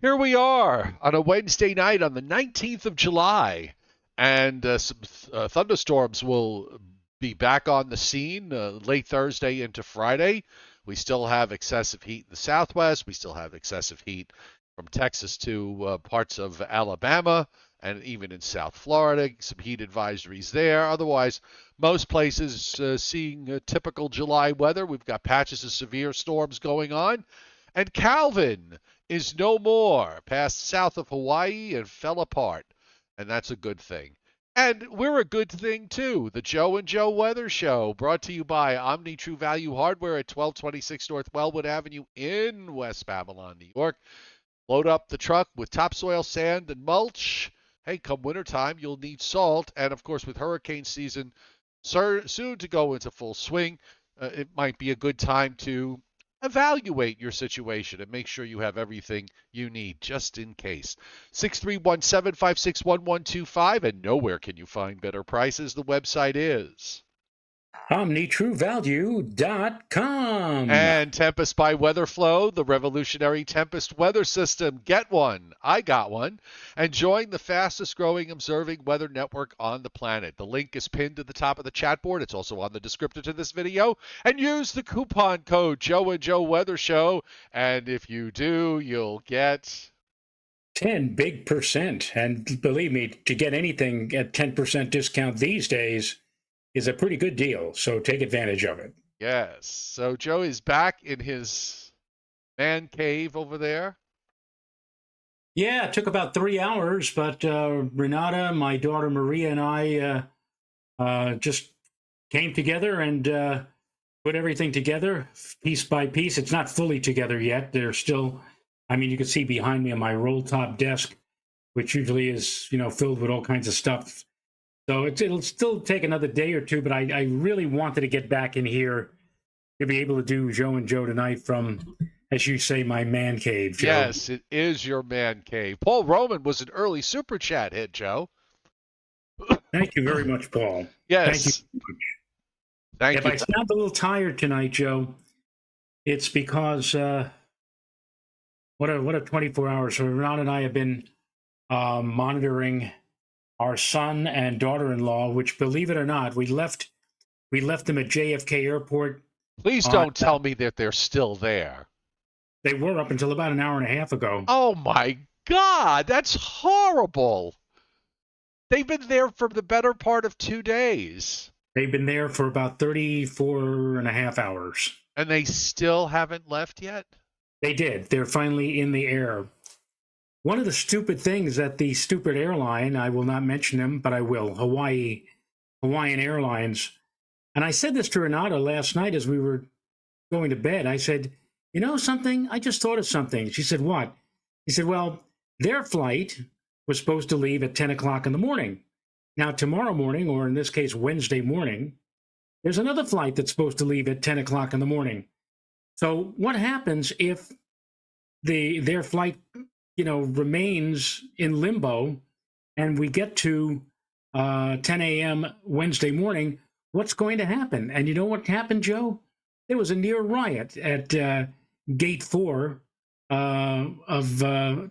Here we are on a Wednesday night on the 19th of July, and some thunderstorms will be back on the scene late Thursday into Friday. We still have excessive heat in the southwest. We still have excessive heat from Texas to parts of Alabama and even in South Florida. Some heat advisories there. Otherwise, most places seeing typical July weather. We've got patches of severe storms going on. And Calvin is no more, passed south of Hawaii and fell apart. And that's a good thing. And we're a good thing too. The Joe and Joe Weather Show, brought to you by Omni True Value Hardware at 1226 North Wellwood Avenue in West Babylon, New York. Load up the truck with topsoil, sand, and mulch. Hey, come wintertime, you'll need salt. And of course, with hurricane season soon to go into full swing, it might be a good time to evaluate your situation and make sure you have everything you need just in case. 631-756-1125, and nowhere can you find better prices. The website is OmniTrueValue.com. And Tempest by Weatherflow, the revolutionary Tempest weather system. Get one. I got one. And join the fastest growing observing weather network on the planet. The link is pinned to the top of the chat board. It's also on the descriptor to this video. And use the coupon code Joe and Joe Weather Show. And if you do, you'll get 10 big percent. And believe me, to get anything at 10% discount these days is a pretty good deal. So take advantage of it. Yes. So Joe is back in his man cave over there. Yeah, it took about 3 hours, but Renata, my daughter Maria, and I just came together and put everything together piece by piece. It's not fully together yet. There's still, you can see behind me on my roll top desk, which usually is, filled with all kinds of stuff. So it'll still take another day or two, but I really wanted to get back in here to be able to do Joe and Joe tonight from, as you say, my man cave, Joe. Yes, it is your man cave. Paul Roman was an early super chat hit, Joe. Thank you very much, Paul. Yes. Thank you so much. Thank if you. I sound a little tired tonight, Joe, it's because what a 24 hours. So Ron and I have been monitoring our son and daughter-in-law, which, believe it or not, we left them at JFK Airport. Please don't tell me that they're still there. They were up until about an hour and a half ago. Oh, my God. That's horrible. They've been there for the better part of 2 days. They've been there for about 34 and a half hours. And they still haven't left yet? They did. They're finally in the air. One of the stupid things that the stupid airline, I will not mention them, but I will, Hawaiian Airlines. And I said this to Renata last night as we were going to bed. I said, you know something? I just thought of something. She said, what? He said, well, their flight was supposed to leave at 10 o'clock in the morning. Now, tomorrow morning, or in this case, Wednesday morning, there's another flight that's supposed to leave at 10 o'clock in the morning. So what happens if their flight remains in limbo and we get to 10 a.m. Wednesday morning? What's going to happen? And you know what happened, Joe? There was a near riot at Gate 4 of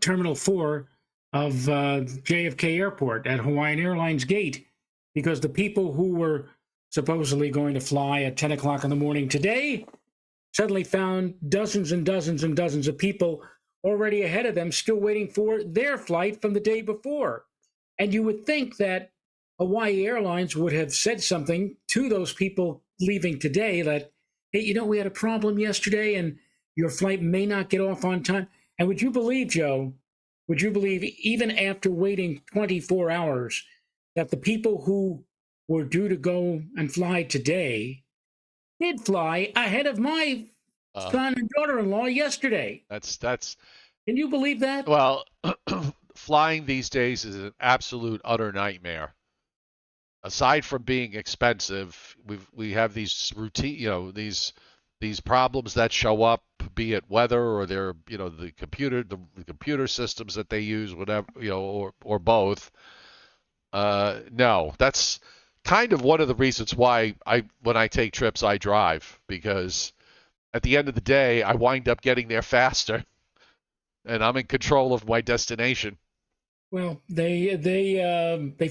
Terminal 4 of JFK Airport at Hawaiian Airlines Gate, because the people who were supposedly going to fly at 10 o'clock in the morning today suddenly found dozens and dozens and dozens of people already ahead of them, still waiting for their flight from the day before. And you would think that Hawaii Airlines would have said something to those people leaving today that, hey, we had a problem yesterday and your flight may not get off on time. And would you believe, Joe, even after waiting 24 hours, that the people who were due to go and fly today did fly ahead of my son and daughter-in-law yesterday? That's. Can you believe that? Well, flying these days is an absolute utter nightmare. Aside from being expensive, we have these routine, these problems that show up, be it weather or their, the computer systems that they use, whatever, or both. No, that's kind of one of the reasons why when I take trips, I drive, because at the end of the day, I wind up getting there faster. and I'm in control of my destination. Well, they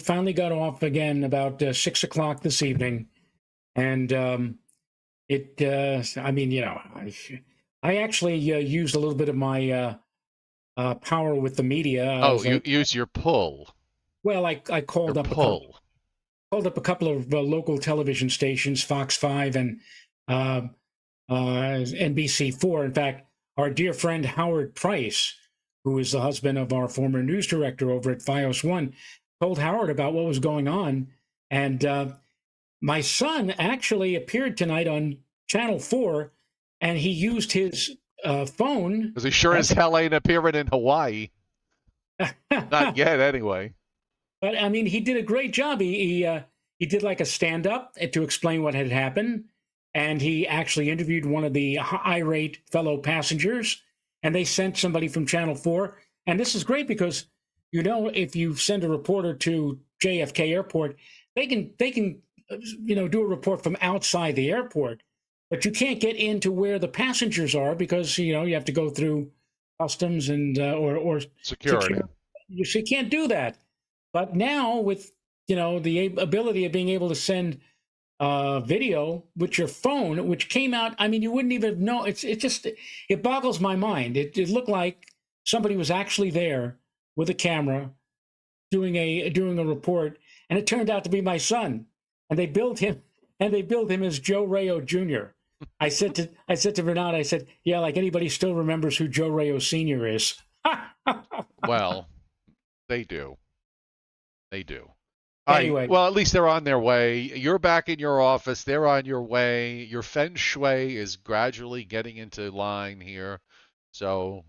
finally got off again about 6 o'clock this evening, and I mean, I actually used a little bit of my power with the media. Oh, you use your pull. Well, I Your called up pull. a couple of local television stations, Fox 5 and uh, NBC4. In fact, our dear friend Howard Price, who is the husband of our former news director over at FiOS One, told Howard about what was going on. And my son actually appeared tonight on Channel 4, and he used his phone. Because he sure as hell ain't appearing in Hawaii. Not yet, anyway. But I mean, he did a great job. He did like a stand up to explain what had happened, and he actually interviewed one of the irate fellow passengers, and they sent somebody from Channel 4. And this is great because if you send a reporter to JFK Airport, they can do a report from outside the airport, but you can't get into where the passengers are because you have to go through customs and or Security. You can't do that. But now with the ability of being able to send video with your phone, which came out, I mean, you wouldn't even know. It boggles my mind. It looked like somebody was actually there with a camera doing a report, and it turned out to be my son. And they billed him as Joe Rayo Jr. I said to Bernard, I said, yeah, like anybody still remembers who Joe Rayo Sr. is. Well, they do. They do. All Anyway. right. Well, at least they're on their way. You're back in your office. They're on your way. Your feng shui is gradually getting into line here. So,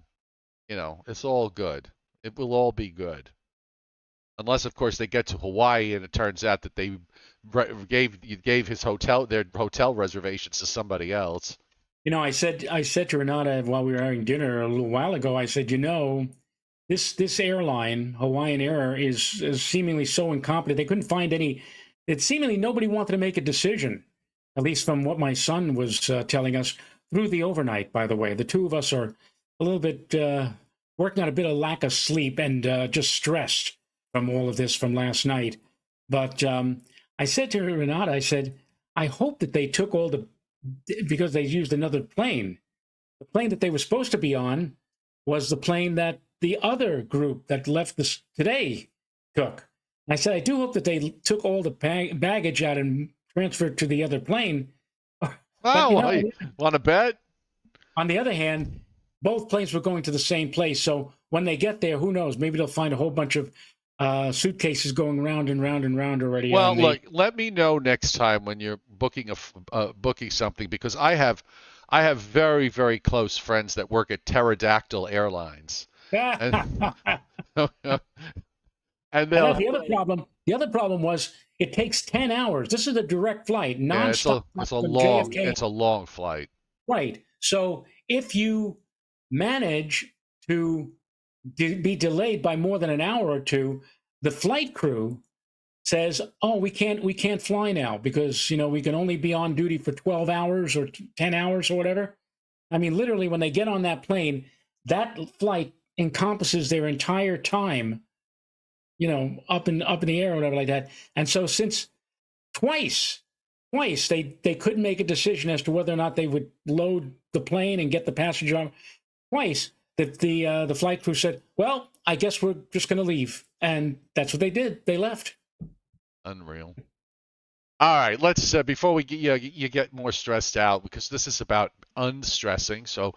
it's all good. It will all be good. Unless, of course, they get to Hawaii and it turns out that they gave their hotel reservations to somebody else. I said to Renata while we were having dinner a little while ago, I said, this airline, Hawaiian Air, is seemingly so incompetent. They couldn't find any. It seemingly nobody wanted to make a decision, at least from what my son was telling us through the overnight. By the way, the two of us are a little bit working on a bit of lack of sleep and just stressed from all of this from last night. But I said to Renata, I said, I hope that they took because they used another plane. The plane that they were supposed to be on was the plane that the other group that left this today took. And I said, I do hope that they took all the baggage out and transferred to the other plane. Oh, want to bet? On the other hand, both planes were going to the same place. So when they get there, who knows? Maybe they'll find a whole bunch of suitcases going round and round and round already. Well, look, let me know next time when you're booking something, because I have very, very close friends that work at Pterodactyl Airlines. And the other problem was it takes 10 hours. This is a direct flight, nonstop. Yeah, it's a long flight. Right. So if you manage to be delayed by more than an hour or two, the flight crew says, "Oh, we can't fly now because we can only be on duty for 12 hours or 10 hours or whatever." I mean, literally, when they get on that plane, that flight encompasses their entire time, up in the air or whatever like that. And so since twice they couldn't make a decision as to whether or not they would load the plane and get the passenger on. Twice that the flight crew said, well, I guess we're just going to leave. And that's what they did. They left. Unreal. All right, let's before we get you get more stressed out, because this is about unstressing. So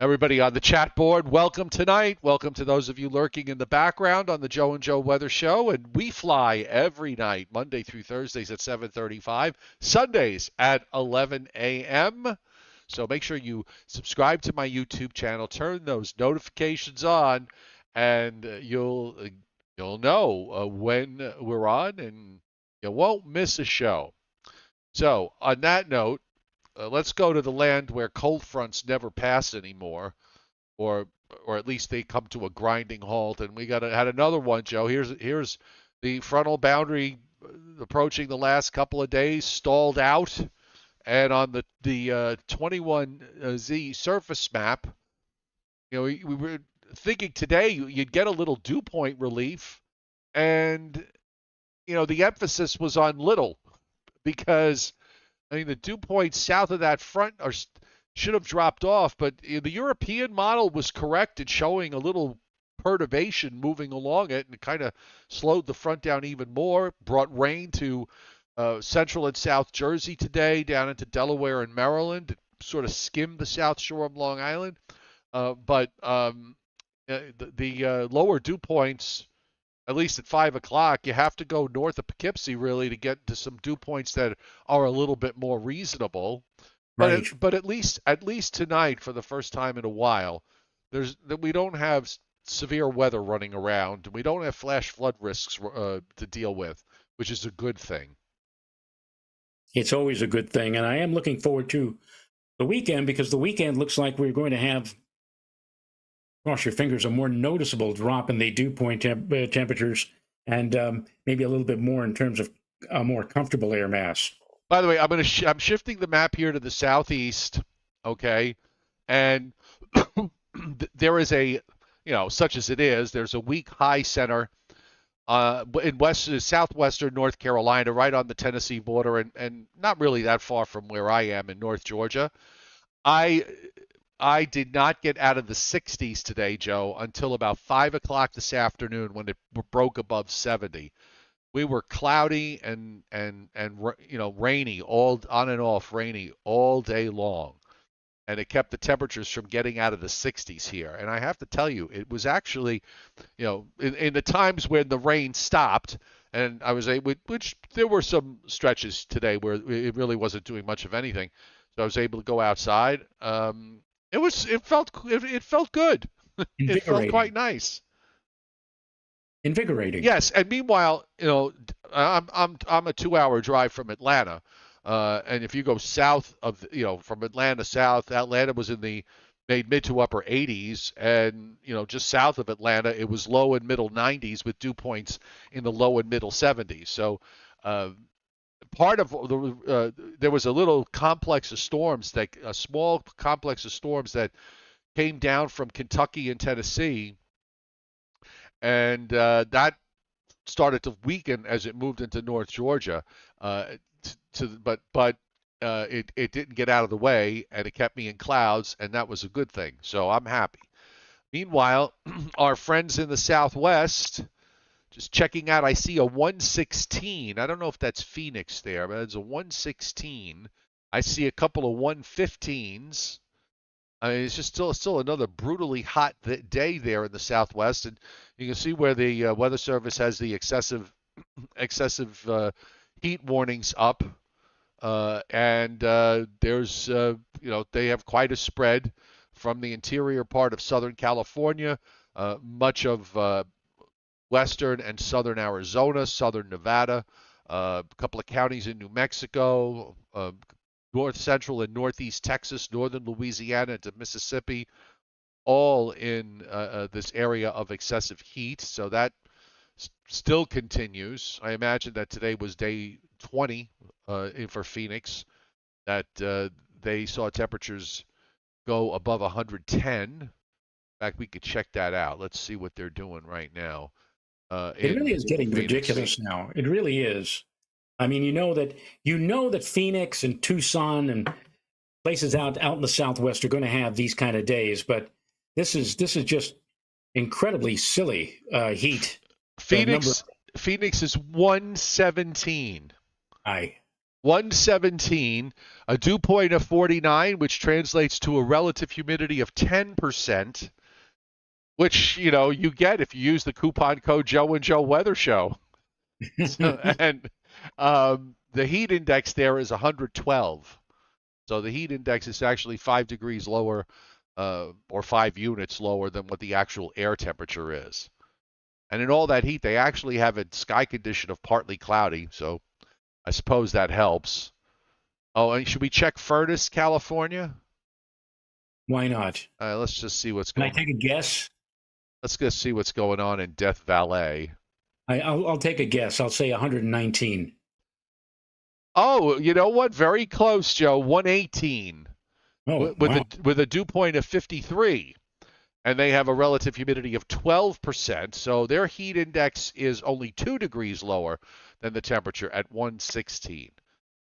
everybody on the chat board, welcome tonight. Welcome to those of you lurking in the background on the Joe and Joe Weather Show. And we fly every night, Monday through Thursdays at 7:35, Sundays at 11 a.m. So make sure you subscribe to my YouTube channel, turn those notifications on, and you'll know when we're on, and you won't miss a show. So on that note, let's go to the land where cold fronts never pass anymore, or at least they come to a grinding halt. And we had another one, Joe. Here's the frontal boundary approaching the last couple of days, stalled out, and on the 21Z surface map, we were thinking today you'd get a little dew point relief, and the emphasis was on little because I mean the dew points south of that front should have dropped off, but the European model was correct in showing a little perturbation moving along it, and it kind of slowed the front down even more. Brought rain to central and South Jersey today, down into Delaware and Maryland. It sort of skimmed the South Shore of Long Island, but the lower dew points, at least at 5 o'clock, you have to go north of Poughkeepsie really to get to some dew points that are a little bit more reasonable. Right. But at least tonight, for the first time in a while, we don't have severe weather running around. We don't have flash flood risks to deal with, which is a good thing. It's always a good thing. And I am looking forward to the weekend because the weekend looks like we're going to have, cross your fingers, a more noticeable drop in the dew point temperatures and maybe a little bit more in terms of a more comfortable air mass. By the way, I'm shifting the map here to the southeast, okay? And there is such as it is, there's a weak high center in southwestern North Carolina, right on the Tennessee border, and not really that far from where I am in North Georgia. I did not get out of the 60s today, Joe, until about 5 o'clock this afternoon when it broke above 70. We were cloudy and rainy, all on and off rainy all day long, and it kept the temperatures from getting out of the 60s here. And I have to tell you, it was actually, in the times when the rain stopped, and I was able, which there were some stretches today where it really wasn't doing much of anything, so I was able to go outside. It felt good. It felt quite nice. Invigorating. Yes, and meanwhile, I'm a 2-hour drive from Atlanta, and if you go south of from Atlanta south, Atlanta was in the mid to upper 80s, and just south of Atlanta it was low and middle 90s with dew points in the low and middle 70s. So part of there was a little complex of storms a small complex of storms that came down from Kentucky and Tennessee. And that started to weaken as it moved into North Georgia. But it didn't get out of the way, and it kept me in clouds, and that was a good thing. So I'm happy. Meanwhile, our friends in the Southwest, just checking out, I see a 116. I don't know if that's Phoenix there, but it's a 116. I see a couple of 115s. I mean, it's just still another brutally hot day there in the Southwest, and you can see where the Weather Service has the excessive heat warnings up, and there's they have quite a spread from the interior part of Southern California, much of western and southern Arizona, southern Nevada, a couple of counties in New Mexico. North Central and Northeast Texas, northern Louisiana into Mississippi, all in this area of excessive heat. So that still continues. I imagine that today was day 20 for Phoenix, that they saw temperatures go above 110. In fact, we could check that out. Let's see what they're doing right now. It really is getting ridiculous now. It really is. I mean, you know that Phoenix and Tucson and places out in the Southwest are going to have these kind of days, but this is just incredibly silly heat. Phoenix is 117. 117, a dew point of 49, which translates to a relative humidity of 10%, which you get if you use the coupon code Joe and Joe Weather Show. And the heat index there is 112. So the heat index is actually 5 degrees lower or 5 units lower than what the actual air temperature is. And in all that heat, they actually have a sky condition of partly cloudy. So I suppose that helps. Oh, and should we check Furnace, California? Why not? Let's just see what's going on. Can I take a guess? Let's go see what's going on in Death Valley. I'll take a guess. I'll say 119. Oh, you know what? Very close, Joe. 118. Oh, with a dew point of 53. and they have a relative humidity of 12%. So their heat index is only 2 degrees lower than the temperature at 116.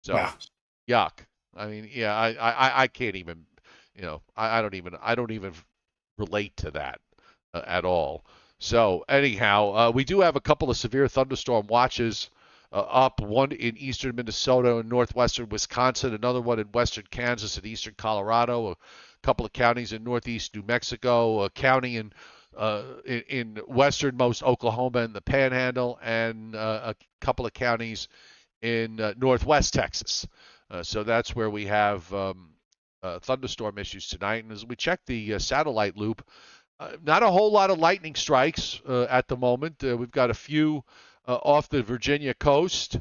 So, Wow. yuck. I mean, yeah, I can't even, I don't even relate to that at all. So anyhow, we do have a couple of severe thunderstorm watches up. One in eastern Minnesota and northwestern Wisconsin, another one in western Kansas and eastern Colorado, a couple of counties in northeast New Mexico, a county in westernmost Oklahoma and the Panhandle, and a couple of counties in northwest Texas. So that's where we have thunderstorm issues tonight. And as we check the satellite loop, not a whole lot of lightning strikes at the moment. We've got a few off the Virginia coast,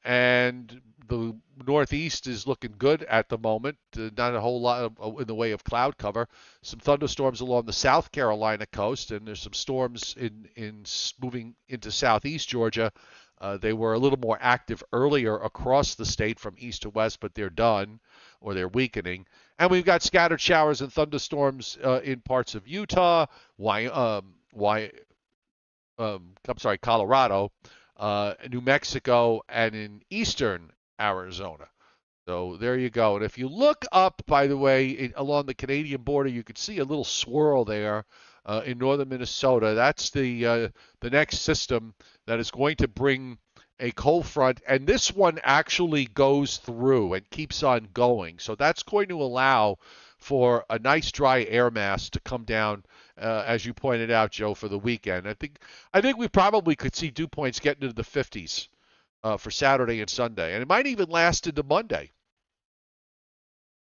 and the Northeast is looking good at the moment. Not a whole lot in the way of cloud cover. Some thunderstorms along the South Carolina coast, and there's some storms in moving into Southeast Georgia. They were a little more active earlier across the state from east to west, but they're done or they're weakening. And we've got scattered showers and thunderstorms in parts of Utah, Colorado, New Mexico, and in eastern Arizona. So there you go. And if you look up, by the way, along the Canadian border, you can see a little swirl there in northern Minnesota. That's the next system that is going to bring a cold front, and this one actually goes through and keeps on going. So that's going to allow for a nice dry air mass to come down, as you pointed out, Joe, for the weekend. I think we probably could see dew points getting into the 50s for Saturday and Sunday, and it might even last into Monday.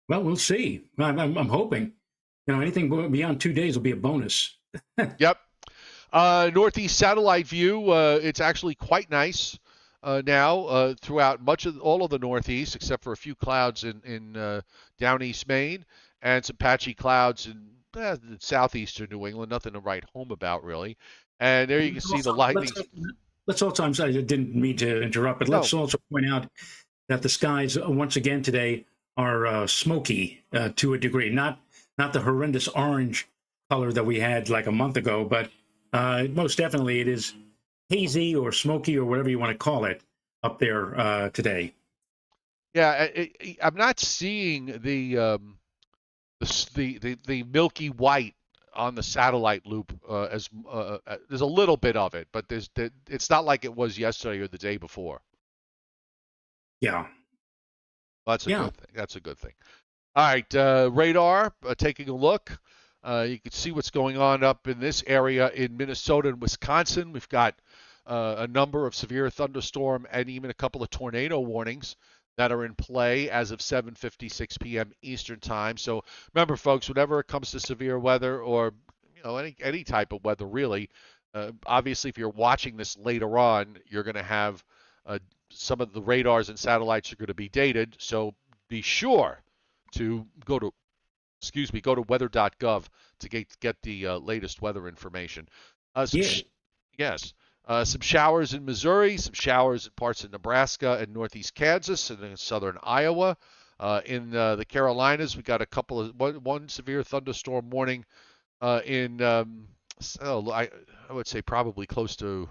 Well, we'll see. I'm hoping. Anything beyond 2 days will be a bonus. Yep. Northeast satellite view. It's actually quite nice now throughout all of the Northeast, except for a few clouds in down East Maine and some patchy clouds in southeastern New England. Nothing to write home about really. And there you can see the lightning. Let's also, I'm sorry, I didn't mean to interrupt, but let's also point out that the skies once again today are smoky to a degree. Not the horrendous orange color that we had like a month ago, but most definitely it is hazy or smoky or whatever you want to call it up there today. Yeah, I'm not seeing the milky white on the satellite loop as there's a little bit of it, but it's not like it was yesterday or the day before. Yeah. Well, that's a good thing. That's a good thing. All right, radar, taking a look. You can see what's going on up in this area in Minnesota and Wisconsin. We've got a number of severe thunderstorm and even a couple of tornado warnings that are in play as of 7:56 p.m. Eastern Time. So remember, folks, whenever it comes to severe weather or any type of weather, really, obviously, if you're watching this later on, you're going to have some of the radars and satellites are going to be dated. So be sure to go to weather.gov to get the latest weather information. Yes. Some showers in Missouri, some showers in parts of Nebraska and northeast Kansas and in southern Iowa. In the Carolinas, we got one severe thunderstorm warning in, I would say probably close to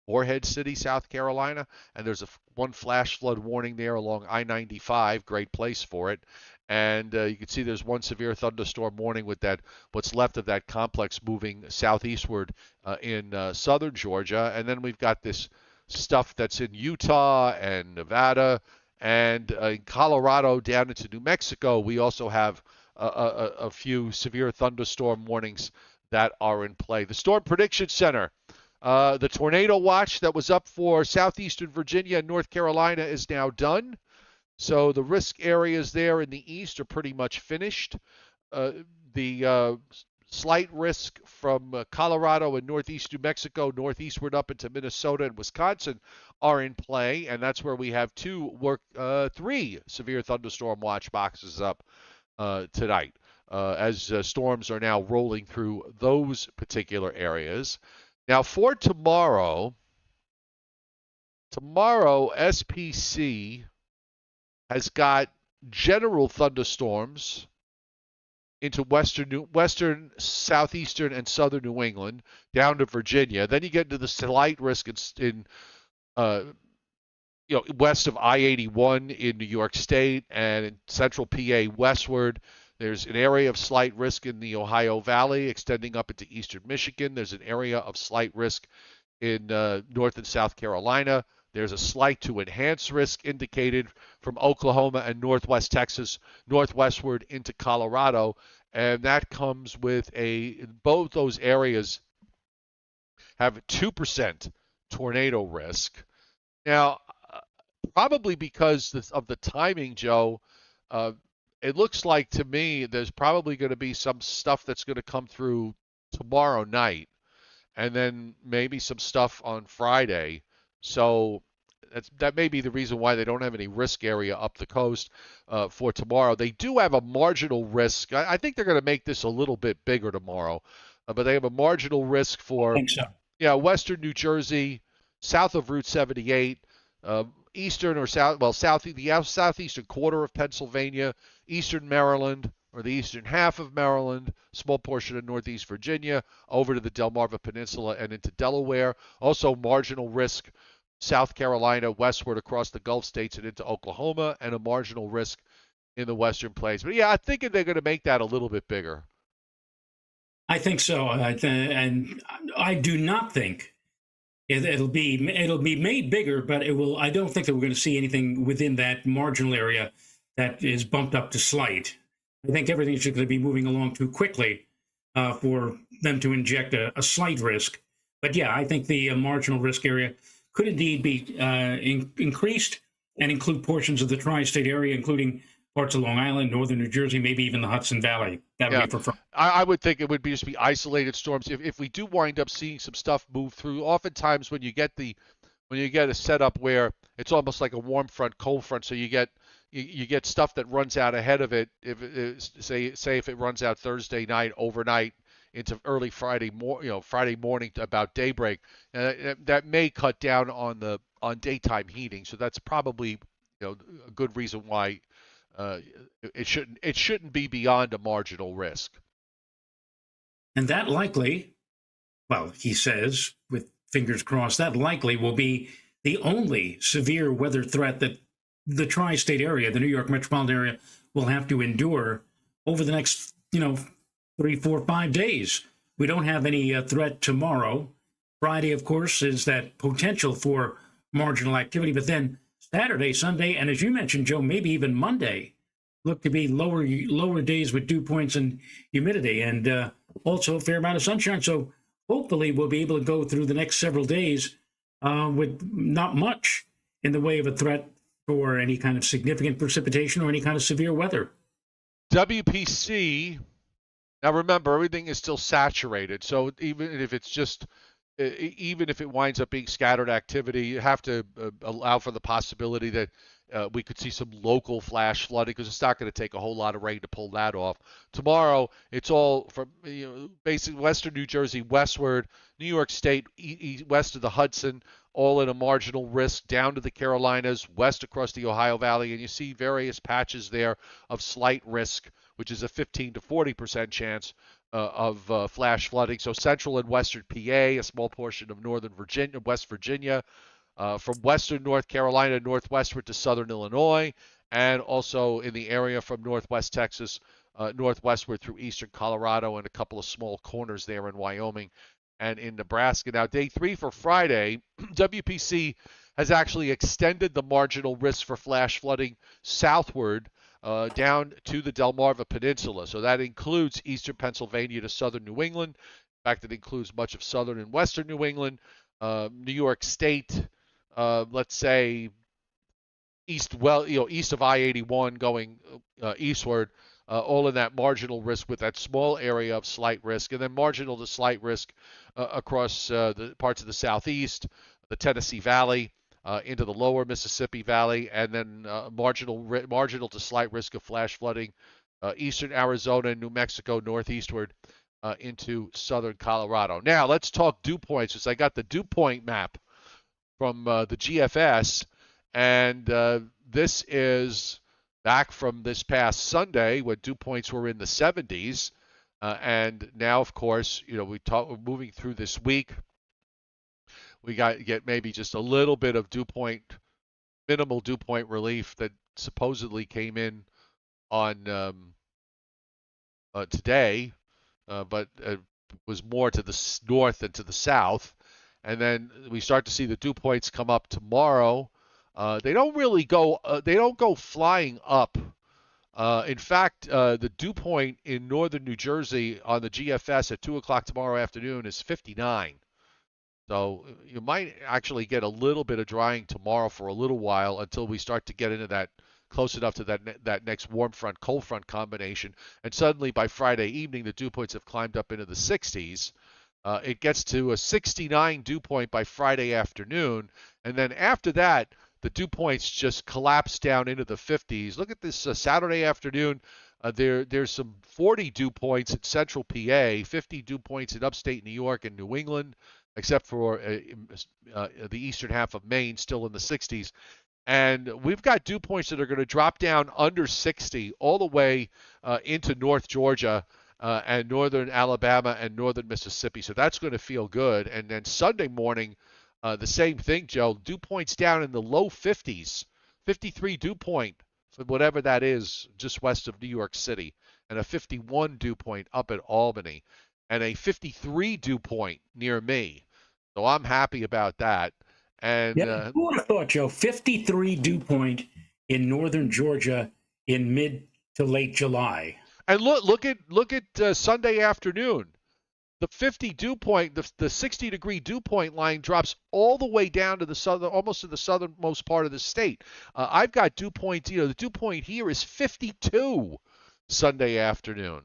Morehead City, South Carolina, and there's one flash flood warning there along I-95. Great place for it. And you can see there's one severe thunderstorm warning with what's left of that complex moving southeastward in southern Georgia. And then we've got this stuff that's in Utah and Nevada and in Colorado down into New Mexico. We also have a few severe thunderstorm warnings that are in play. The Storm Prediction Center. The tornado watch that was up for southeastern Virginia and North Carolina is now done. So the risk areas there in the east are pretty much finished. The slight risk from Colorado and northeast New Mexico, northeastward up into Minnesota and Wisconsin are in play, and that's where we have three severe thunderstorm watch boxes up tonight as storms are now rolling through those particular areas. Now for tomorrow SPC has got general thunderstorms into western, southeastern, and southern New England, down to Virginia. Then you get into the slight risk in uh, west of I-81 in New York State and in central PA westward. There's an area of slight risk in the Ohio Valley extending up into eastern Michigan. There's an area of slight risk in North and South Carolina. There's a slight to enhanced risk indicated from Oklahoma and northwest Texas northwestward into Colorado. And that comes with both those areas have 2% tornado risk. Now, probably because of the timing, Joe, uh, it looks like to me there's probably going to be some stuff that's going to come through tomorrow night, and then maybe some stuff on Friday. So that may be the reason why they don't have any risk area up the coast for tomorrow. They do have a marginal risk. I think they're going to make this a little bit bigger tomorrow, but they have a marginal risk I for think so. western New Jersey, south of Route 78, eastern or the southeastern quarter of Pennsylvania, eastern Maryland or the eastern half of Maryland, small portion of northeast Virginia, over to the Delmarva Peninsula and into Delaware. Also marginal risk South Carolina westward across the Gulf states and into Oklahoma, and a marginal risk in the western plains. But yeah, I think they're going to make that a little bit bigger. I think so, and I do not think it'll be made bigger, but it will. I don't think that we're going to see anything within that marginal area that is bumped up to slight. I think everything's going to be moving along too quickly for them to inject a slight risk. But yeah, I think the marginal risk area could indeed be increased and include portions of the tri-state area, including parts of Long Island, northern New Jersey, maybe even the Hudson Valley. That would Yeah, be for fun. I would think it would be just be isolated storms. If we do wind up seeing some stuff move through, oftentimes when you get a setup where it's almost like a warm front, cold front, so you get stuff that runs out ahead of it. If say if it runs out Thursday night overnight into early Friday morning to about daybreak, that may cut down on daytime heating. So that's probably a good reason why uh, it shouldn't be beyond a marginal risk. And that likely, well, he says, with fingers crossed, that likely will be the only severe weather threat that the tri state area, the New York metropolitan area, will have to endure over the next, 3, 4, 5 days. We don't have any threat tomorrow. Friday, of course, is that potential for marginal activity, but then Saturday, Sunday, and as you mentioned, Joe, maybe even Monday look to be lower days with dew points and humidity, and also a fair amount of sunshine. So hopefully we'll be able to go through the next several days with not much in the way of a threat for any kind of significant precipitation or any kind of severe weather. WPC. Now remember, everything is still saturated, so even if it winds up being scattered activity, you have to allow for the possibility that we could see some local flash flooding because it's not going to take a whole lot of rain to pull that off. Tomorrow, it's all from basically western New Jersey westward, New York State west of the Hudson, all in a marginal risk down to the Carolinas, west across the Ohio Valley, and you see various patches there of slight risk, which is a 15 to 40% chance of flash flooding. So central and western PA, a small portion of northern Virginia, West Virginia, from western North Carolina northwestward to southern Illinois, and also in the area from northwest Texas northwestward through eastern Colorado and a couple of small corners there in Wyoming and in Nebraska. Now, day 3 for Friday, WPC has actually extended the marginal risk for flash flooding southward down to the Delmarva Peninsula. So that includes eastern Pennsylvania to southern New England. In fact, it includes much of southern and western New England, New York State, let's say east of I-81 going eastward, all in that marginal risk with that small area of slight risk, and then marginal to slight risk across the parts of the southeast, the Tennessee Valley, into the lower Mississippi Valley, and then marginal to slight risk of flash flooding, eastern Arizona and New Mexico northeastward into southern Colorado. Now let's talk dew points, because I got the dew point map from the GFS, and this is back from this past Sunday when dew points were in the 70s. And now, of course, we're moving through this week. We get maybe just a little bit of minimal dew point relief that supposedly came in on today, but was more to the north than to the south. And then we start to see the dew points come up tomorrow. They don't really go. They don't go flying up. In fact, the dew point in northern New Jersey on the GFS at 2 o'clock tomorrow afternoon is 59. So you might actually get a little bit of drying tomorrow for a little while until we start to get into that close enough to that next warm front cold front combination, and suddenly by Friday evening the dew points have climbed up into the 60s. It gets to a 69 dew point by Friday afternoon, and then after that the dew points just collapse down into the 50s. Look at this Saturday afternoon. There's some 40 dew points in central PA, 50 dew points in upstate New York and New England, except for the eastern half of Maine, still in the 60s. And we've got dew points that are going to drop down under 60 all the way into North Georgia and northern Alabama and northern Mississippi. So that's going to feel good. And then Sunday morning, the same thing, Joe. Dew points down in the low 50s, 53 dew point for whatever that is, just west of New York City, and a 51 dew point up at Albany, and a 53 dew point near me. So I'm happy about that. And Yeah, who would have thought, Joe? 53 dew point in northern Georgia in mid to late July. and look at Sunday afternoon. The 50 dew point, the 60-degree dew point line drops all the way down to the southern, almost to the southernmost part of the state. I've got dew points. The dew point here is 52 Sunday afternoon.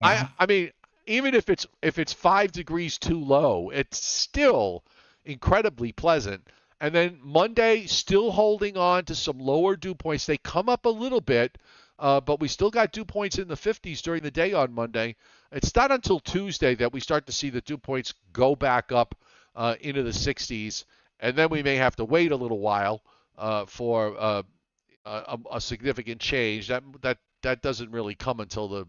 I mean, even if it's 5 degrees too low, it's still incredibly pleasant. And then Monday, still holding on to some lower dew points. They come up a little bit, but we still got dew points in the 50s during the day on Monday. It's not until Tuesday that we start to see the dew points go back up into the 60s, and then we may have to wait a little while for a significant change. That doesn't really come until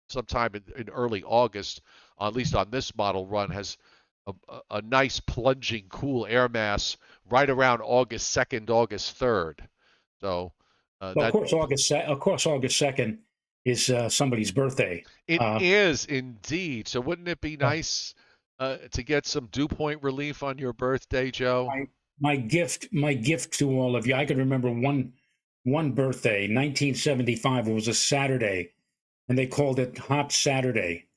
sometime in early August. At least on this model run, has a nice plunging cool air mass right around August 2nd, August 3rd. So Well, that Of course, August 2nd is somebody's birthday. it is indeed. So wouldn't it be nice to get some dew point relief on your birthday, Joe? My gift to all of you. I can remember one birthday, 1975. It was a Saturday, and they called it Hot Saturday,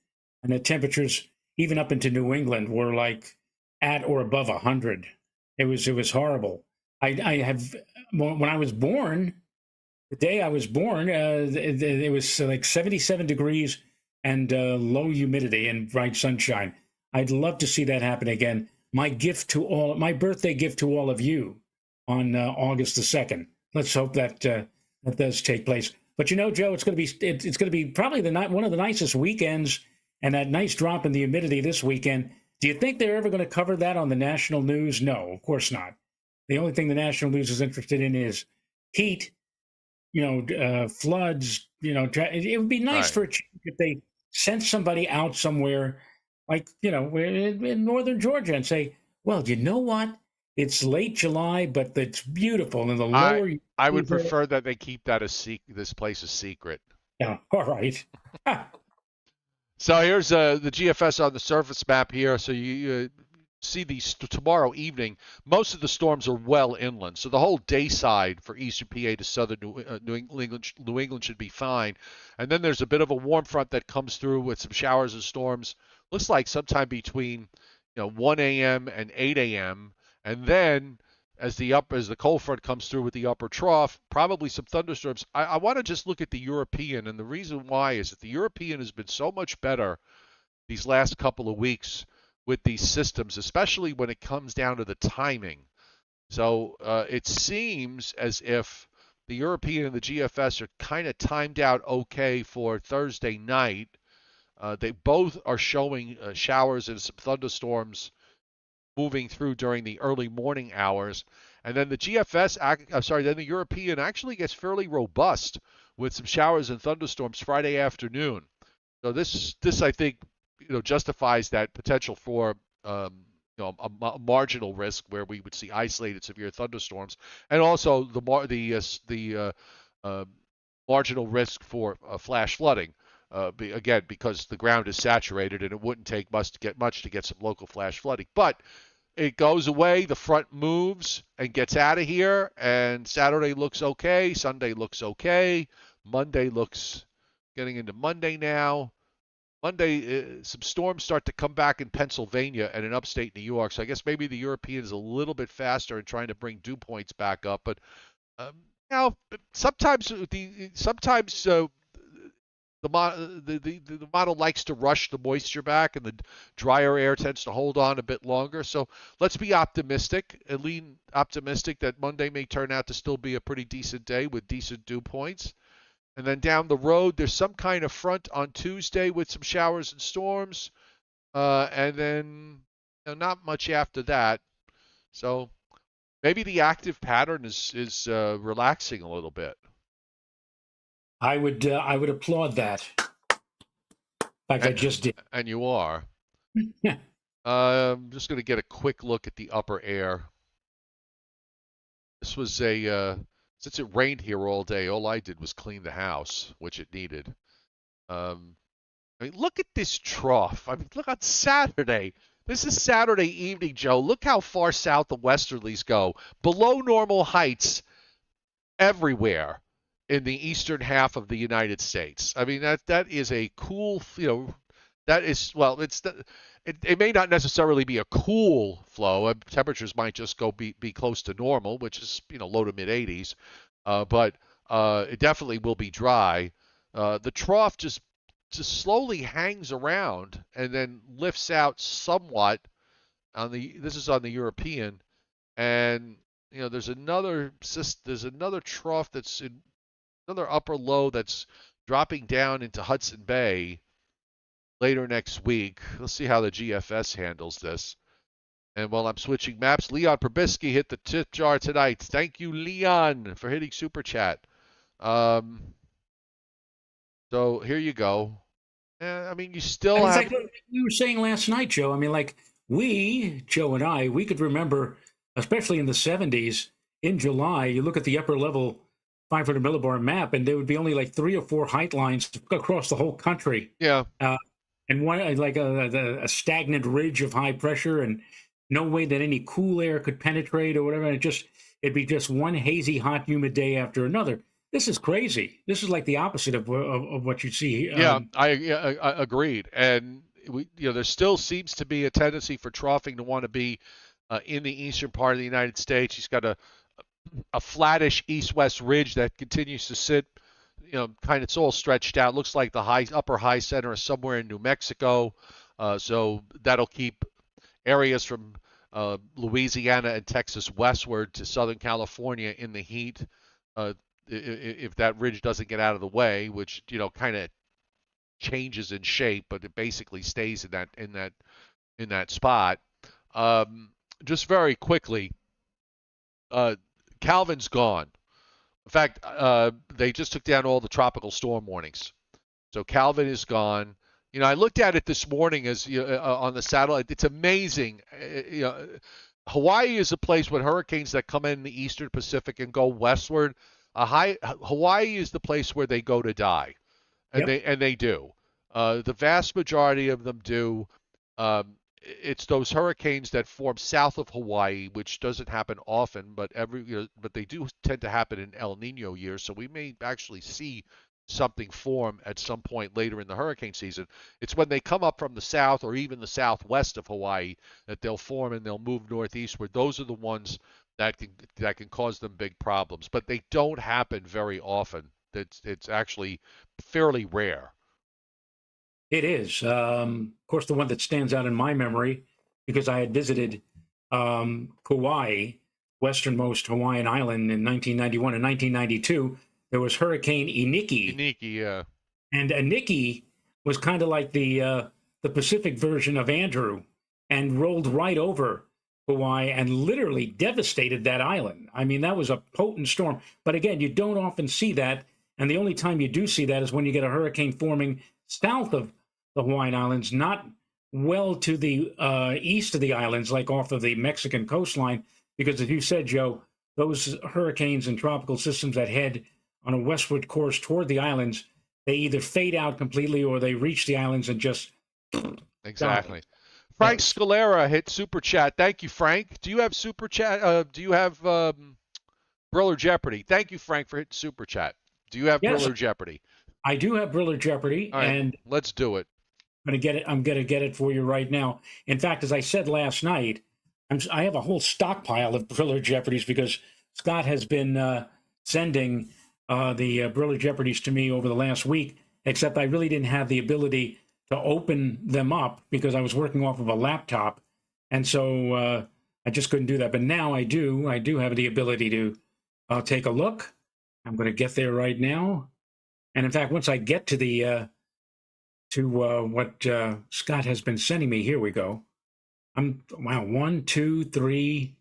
and the temperatures, even up into New England, were like at or above 100. It was horrible. I have when I was born, the day I was born, it was like 77 degrees and low humidity and bright sunshine. I'd love to see that happen again. My birthday gift to all of you on August the 2nd. Let's hope that that does take place. But Joe, it's going to be probably one of the nicest weekends, and that nice drop in the humidity this weekend. Do you think they're ever going to cover that on the national news? No, of course not. The only thing the national news is interested in is heat, floods. It would be nice Right. for a change if they sent somebody out somewhere, like in northern Georgia, and say, "Well, you know what? It's late July, but it's beautiful in the I lower." I would prefer that they keep this place a secret. Yeah, all right. So here's the GFS on the surface map here. So you see these tomorrow evening. Most of the storms are well inland, so the whole day side for eastern PA to southern New England should be fine. And then there's a bit of a warm front that comes through with some showers and storms. Looks like sometime between 1 a.m. and 8 a.m. And then as the cold front comes through with the upper trough, probably some thunderstorms. I want to just look at the European, and the reason why is that the European has been so much better these last couple of weeks with these systems, especially when it comes down to the timing. So it seems as if the European and the GFS are kind of timed out okay for Thursday night. They both are showing showers and some thunderstorms moving through during the early morning hours. And then the GFS, I'm sorry, then the European actually gets fairly robust with some showers and thunderstorms Friday afternoon. So this I think justifies that potential for a marginal risk where we would see isolated severe thunderstorms, and also the marginal risk for flash flooding. Again, because the ground is saturated and it wouldn't take much to get some local flash flooding. But it goes away, the front moves and gets out of here, and Saturday looks okay, Sunday looks okay, Monday looks getting into Monday now. Monday, some storms start to come back in Pennsylvania and in upstate New York. So I guess maybe the Europeans a little bit faster in trying to bring dew points back up. But um, sometimes the model likes to rush the moisture back, and the drier air tends to hold on a bit longer. So let's be optimistic and lean optimistic that Monday may turn out to still be a pretty decent day with decent dew points. And then down the road, there's some kind of front on Tuesday with some showers and storms, and then not much after that. So maybe the active pattern is relaxing a little bit. I would applaud that. In fact, I just did. And you are. Yeah. I'm just going to get a quick look at the upper air. This was since it rained here all day, all I did was clean the house, which it needed. I mean, look at this trough. I mean, look on Saturday. This is Saturday evening, Joe. Look how far south the westerlies go. Below normal heights everywhere in the eastern half of the United States. I mean, that is a cool, that is, well, it may not necessarily be a cool flow. Temperatures might just be close to normal, which is low to mid 80s, but it definitely will be dry. The trough just slowly hangs around and then lifts out somewhat this is on the European, and there's another trough that's in another upper low that's dropping down into Hudson Bay later next week. Let's see how the GFS handles this. And while I'm switching maps, Leon Probisky hit the tip jar tonight. Thank you, Leon, for hitting Super Chat. So here you go. I mean, you still have... It's like we were saying last night, Joe. I mean, like Joe and I, we could remember, especially in the 70s, in July, you look at the upper level 500 millibar map, and there would be only like 3 or 4 height lines across the whole country. Yeah. And one like a stagnant ridge of high pressure, and no way that any cool air could penetrate or whatever. And it'd be just one hazy, hot, humid day after another. This is crazy. This is like the opposite of what you see. Yeah, I agreed. And there still seems to be a tendency for troughing to want to be in the eastern part of the United States. He's got a flattish east-west ridge that continues to sit, it's all stretched out. Looks like the upper high center is somewhere in New Mexico. So that'll keep areas from Louisiana and Texas westward to Southern California in the heat. If that ridge doesn't get out of the way, which kind of changes in shape, but it basically stays in that spot. Just very quickly, Calvin's gone. In fact, they just took down all the tropical storm warnings, so Calvin is gone. I looked at it this morning as on the satellite. It's amazing. Hawaii is a place with hurricanes that come in the eastern Pacific and go westward. Hawaii is the place where they go to die, and Yep. they do. The vast majority of them do. It's those hurricanes that form south of Hawaii, which doesn't happen often, but but they do tend to happen in El Nino years. So we may actually see something form at some point later in the hurricane season. It's when they come up from the south or even the southwest of Hawaii that they'll form and they'll move northeastward. Those are the ones that can cause them big problems, but they don't happen very often. It's actually fairly rare. It is. Of course, the one that stands out in my memory, because I had visited Kauai, westernmost Hawaiian island, in 1991 and 1992, there was Hurricane Iniki. Iniki, yeah. And Iniki was kind of like the Pacific version of Andrew, and rolled right over Hawaii and literally devastated that island. I mean, that was a potent storm. But again, you don't often see that. And the only time you do see that is when you get a hurricane forming south of the Hawaiian Islands, not well to the east of the islands, like off of the Mexican coastline. Because as you said, Joe, those hurricanes and tropical systems that head on a westward course toward the islands, they either fade out completely or they reach the islands and just Exactly. die. Frank Yes. Scalera hit super chat. Thank you, Frank. Do you have super chat? Do you have Briller Jeopardy? Thank you, Frank, for hitting super chat. Do you have Yes, Briller Jeopardy? I do have Briller Jeopardy, All right, and let's do it. I'm gonna get it for you right now. In fact, as I said last night, I have a whole stockpile of Briller Jeopardies because Scott has been sending the Briller Jeopardies to me over the last week. Except I really didn't have the ability to open them up because I was working off of a laptop, and so I just couldn't do that. But now I do. I do have the ability to take a look. I'm going to get there right now. And in fact, once I get to the what Scott has been sending me, here we go. Wow, 1, 2, 3,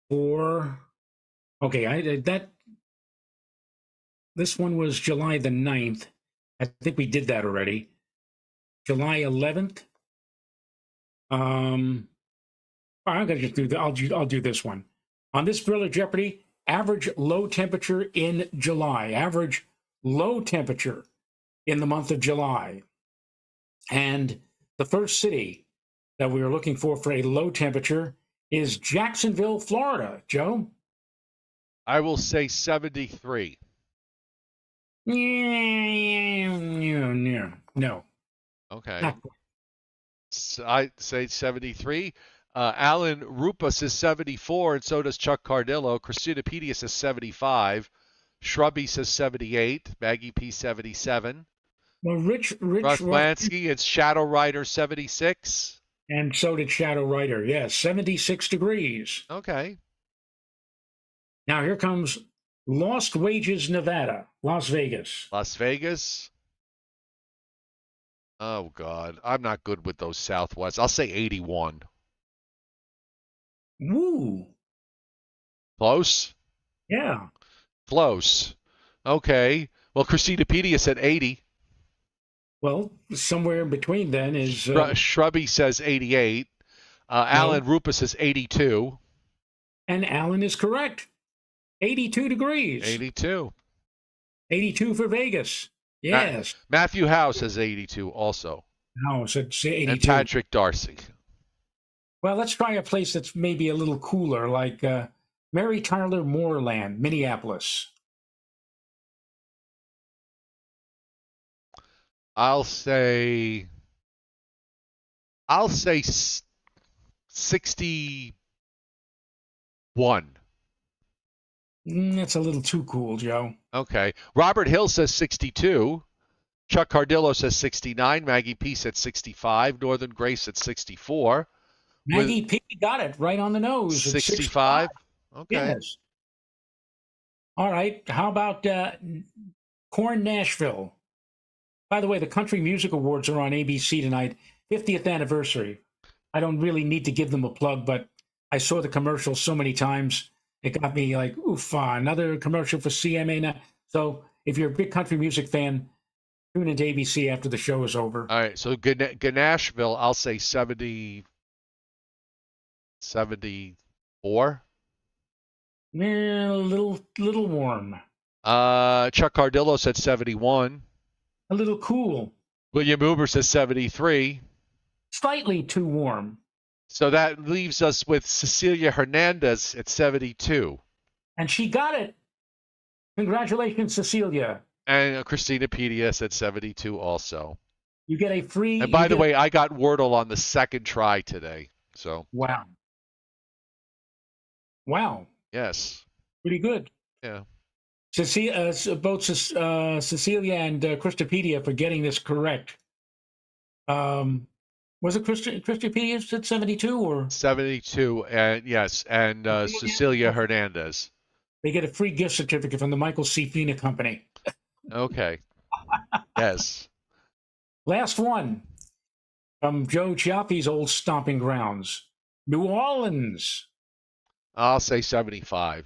4. Okay, this one was July the 9th. I think we did that already. July 11th. I'm gonna just do I'll do this one. On this Briller Jeopardy, average low temperature in July. Average low temperature in the month of July. And the first city that we were looking for a low temperature is Jacksonville, Florida. Joe? I will say 73. No. Okay. So I say 73. Alan Rupas is 74, and so does Chuck Cardillo. Christina Pedia says 75. Shrubby says 78. Maggie P 77. Well, Rich Russ Blansky, it's Shadow Rider 76. And so did Shadow Rider. Yes, 76 degrees. Okay. Now here comes Lost Wages, Nevada, Las Vegas. Las Vegas. Oh, God. I'm not good with those Southwest. I'll say 81. Woo. Close? Yeah. Close. Okay. Well, Christina Pedia said 80. Well, somewhere in between then is... Shrubby says 88. Alan Rupa says 82. And Alan is correct. 82 degrees. 82. 82 for Vegas. Yes. Matthew Howe says 82 also. No, so it's 82. And Patrick Darcy. Well, let's try a place that's maybe a little cooler, like Mary Tyler Moorland, Minneapolis. I'll say 61. That's a little too cool, Joe. Okay. Robert Hill says 62. Chuck Cardillo says 69. Maggie P said 65. Northern Grace at 64. Maggie P got it right on the nose. 65. Okay. Yes. All right. How about Corn Nashville? By the way, the Country Music Awards are on ABC tonight, 50th anniversary. I don't really need to give them a plug, but I saw the commercial so many times. It got me like, oof, another commercial for CMA now. So if you're a big country music fan, tune into ABC after the show is over. All right. So Nashville, I'll say 70, 74. Yeah, a little warm. Chuck Cardillo said 71. A little cool. William Uber says 73. Slightly too warm. So that leaves us with Cecilia Hernandez at 72. And she got it. Congratulations, Cecilia. And Christina Pedia at 72 also. You get a free... And by the way, I got Wordle on the second try today. So. Wow. Wow. Yes. Pretty good. Yeah. Both Cecilia and Christopedia for getting this correct. Was it Christopedia said 72 or 72? And yes, and Cecilia Hernandez. They get a free gift certificate from the Michael C. Fina Company. Okay. Yes. Last one from Joe Cioffi's old stomping grounds, New Orleans. I'll say 75.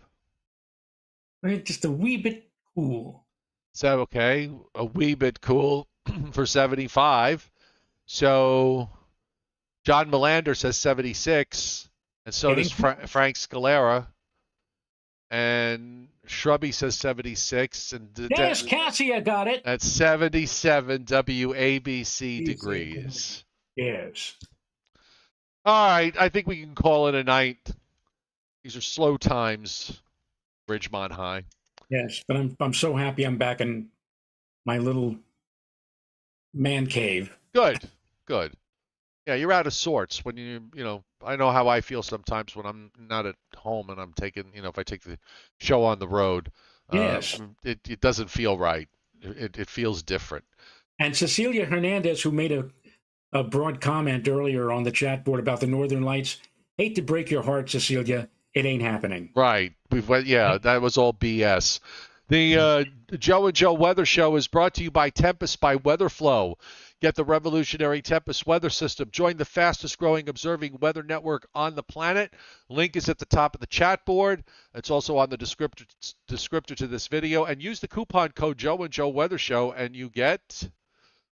Just a wee bit cool. So, okay, a wee bit cool for 75. So, John Melander says 76, and so does Getting Frank Scalera. And Shrubby says 76, and yes, Cassia got it. that's 77 WABC degrees. Yes. All right, I think we can call it a night. These are slow times, Ridgemont High. Yes, but I'm so happy I'm back in my little man cave. Good, good. Yeah, you're out of sorts when I know how I feel sometimes when I'm not at home and I'm taking, if I take the show on the road, Yes. it doesn't feel right. It feels different. And Cecilia Hernandez, who made a broad comment earlier on the chat board about the Northern Lights, hate to break your heart, Cecilia, it ain't happening. Right. That was all BS. The Joe and Joe Weather Show is brought to you by Tempest by Weatherflow. Get the revolutionary Tempest weather system. Join the fastest growing observing weather network on the planet. Link is at the top of the chat board. It's also on the descriptor to this video. And use the coupon code Joe and Joe Weather Show, and you'll get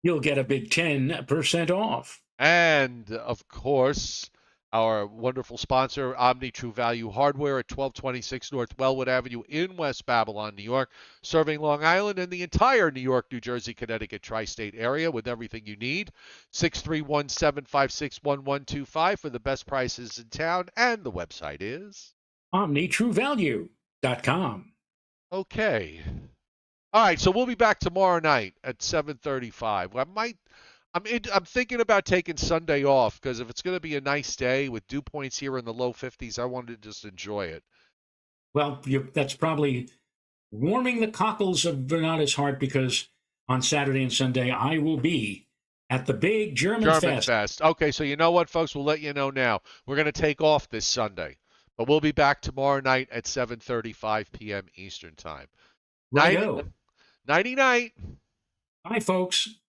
a big 10% off. And of course, our wonderful sponsor, Omni True Value Hardware at 1226 North Wellwood Avenue in West Babylon, New York, serving Long Island and the entire New York, New Jersey, Connecticut tri-state area with everything you need. 631-756-1125 for the best prices in town, and the website is OmniTrueValue.com. Okay. All right, so we'll be back tomorrow night at 7:35. I'm thinking about taking Sunday off because if it's going to be a nice day with dew points here in the low 50s, I wanted to just enjoy it. Well, that's probably warming the cockles of Bernarda's heart because on Saturday and Sunday I will be at the big German Fest. Okay, so you know what, folks? We'll let you know now. We're going to take off this Sunday, but we'll be back tomorrow night at 7:35 p.m. Eastern Time. Righto. Nighty-night. Bye, folks.